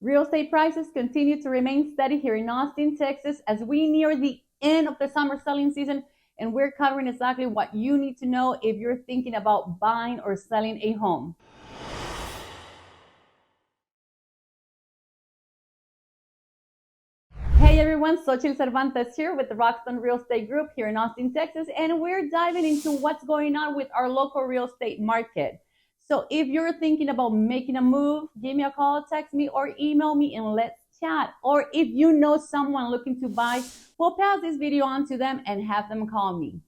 Real estate prices continue to remain steady here in Austin, Texas, as we near the end of the summer selling season, and we're covering exactly what you need to know if you're thinking about buying or selling a home. Hey everyone, Xochitl Cervantes here with the Rockstone Real Estate Group here in Austin, Texas, and we're diving into what's going on with our local real estate market. So if you're thinking about making a move, give me a call, text me, or email me and let's chat. Or if you know someone looking to buy, we'll pass this video on to them and have them call me.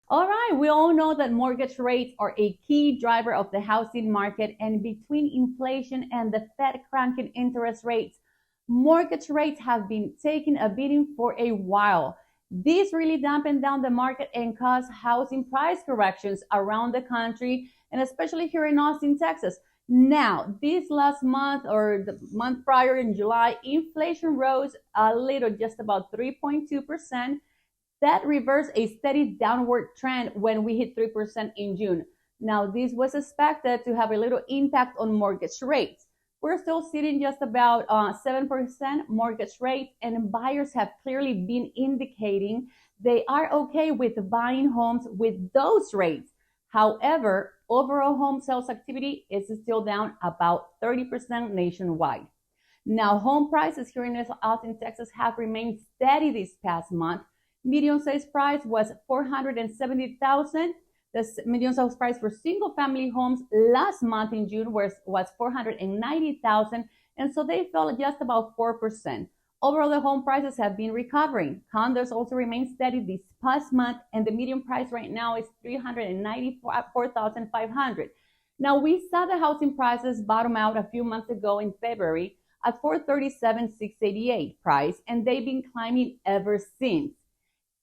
All right, we all know that mortgage rates are a key driver of the housing market, and between inflation and the Fed cranking interest rates, mortgage rates have been taking a beating for a while. This really dampened down the market and caused housing price corrections around the country, and especially here in Austin, Texas. Now, this last month or the month prior in July, inflation rose a little, just about 3.2%. That reversed a steady downward trend when we hit 3% in June. Now, this was expected to have a little impact on mortgage rates. We're still sitting just about 7% mortgage rate, and buyers have clearly been indicating they are okay with buying homes with those rates. However, overall home sales activity is still down about 30% nationwide. Now, home prices here in Austin, Texas have remained steady this past month. Median sales price was $470,000. The median sales price for single-family homes last month in June was $490,000, and so they fell just about 4%. Overall, the home prices have been recovering. Condos also remain steady this past month, and the median price right now is $394,500. Now, we saw the housing prices bottom out a few months ago in February at $437,688 price, and they've been climbing ever since.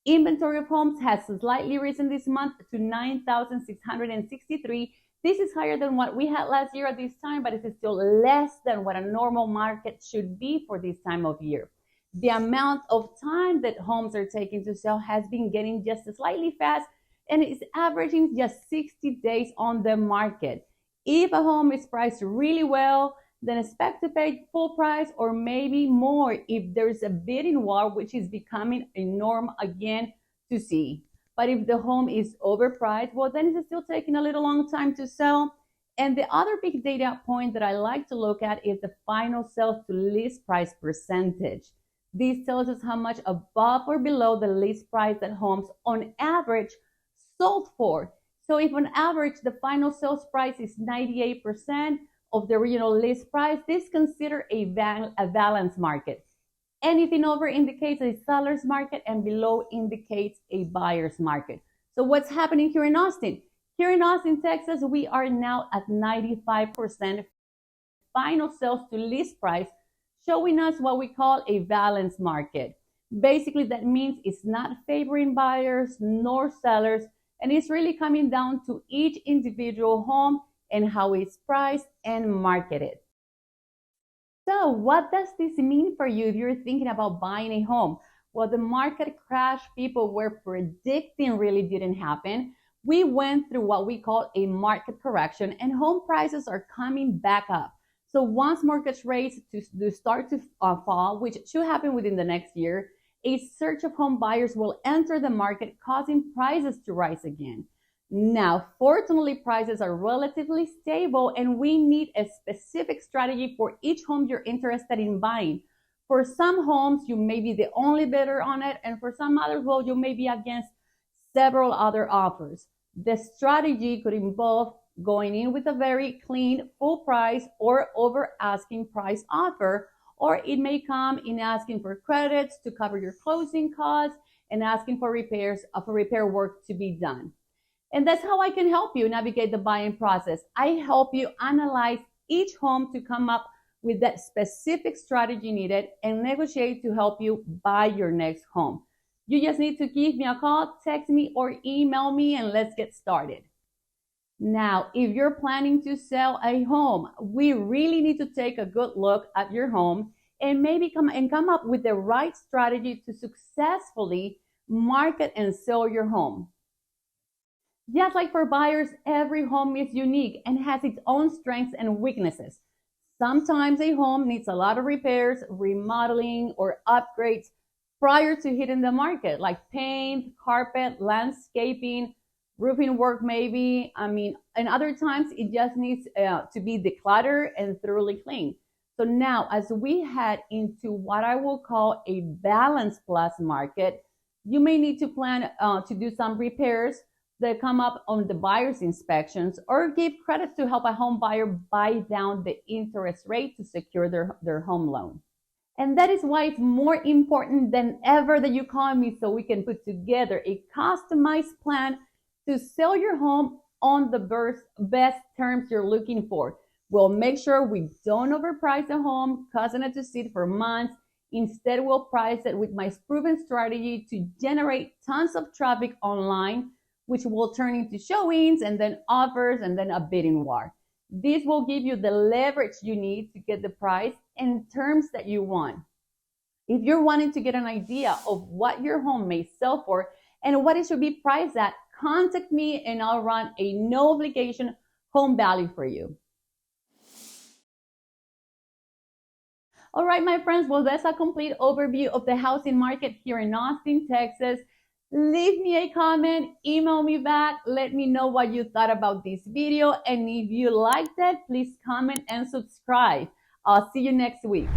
Inventory of homes has slightly risen this month to 9,663. This is higher than what we had last year at this time, but it is still less than what a normal market should be for this time of year. The amount of time that homes are taking to sell has been getting just slightly fast, and it's averaging just 60 days on the market. If a home is priced really well, then expect to pay full price or maybe more if there's a bidding war, which is becoming a norm again to see. But if the home is overpriced, well, then it's still taking a little long time to sell. And the other big data point that I like to look at is the final sales to list price percentage. This tells us how much above or below the list price that homes on average sold for. So if on average the final sales price is 98%, of the original list price, this is considered a balanced market. Anything over indicates a seller's market and below indicates a buyer's market. So what's happening here in Austin? Here in Austin, Texas, we are now at 95% final sales to list price, showing us what we call a balanced market. Basically, that means it's not favoring buyers nor sellers, and it's really coming down to each individual home and how it's priced and marketed. So what does this mean for you if you're thinking about buying a home? Well, the market crash people were predicting really didn't happen. We went through what we call a market correction, and home prices are coming back up. So once mortgage rates start to fall, which should happen within the next year, a surge of home buyers will enter the market, causing prices to rise again. Now, fortunately, prices are relatively stable, and we need a specific strategy for each home you're interested in buying. For some homes, you may be the only bidder on it, and for some others, well, you may be against several other offers. The strategy could involve going in with a very clean, full price or over asking price offer, or it may come in asking for credits to cover your closing costs and asking for repairs, for repair work to be done. And that's how I can help you navigate the buying process. I help you analyze each home to come up with that specific strategy needed and negotiate to help you buy your next home. You just need to give me a call, text me, or email me, and let's get started. Now, if you're planning to sell a home, we really need to take a good look at your home and maybe come up with the right strategy to successfully market and sell your home. Just like for buyers, every home is unique and has its own strengths and weaknesses. Sometimes a home needs a lot of repairs, remodeling, or upgrades prior to hitting the market, like paint, carpet, landscaping, roofing work, maybe. And other times it just needs to be decluttered and thoroughly cleaned. So now, as we head into what I will call a balance plus market, you may need to plan to do some repairs that come up on the buyer's inspections, or give credits to help a home buyer buy down the interest rate to secure their home loan. And that is why it's more important than ever that you call me so we can put together a customized plan to sell your home on the best terms you're looking for. We'll make sure we don't overprice a home, causing it to sit for months. Instead, we'll price it with my proven strategy to generate tons of traffic online, which will turn into showings and then offers and then a bidding war. This will give you the leverage you need to get the price and terms that you want. If you're wanting to get an idea of what your home may sell for and what it should be priced at, contact me and I'll run a no obligation home value for you. All right, my friends, well, that's a complete overview of the housing market here in Austin, Texas. Leave me a comment, email me back, let me know what you thought about this video. And if you liked it, please comment and subscribe. I'll see you next week.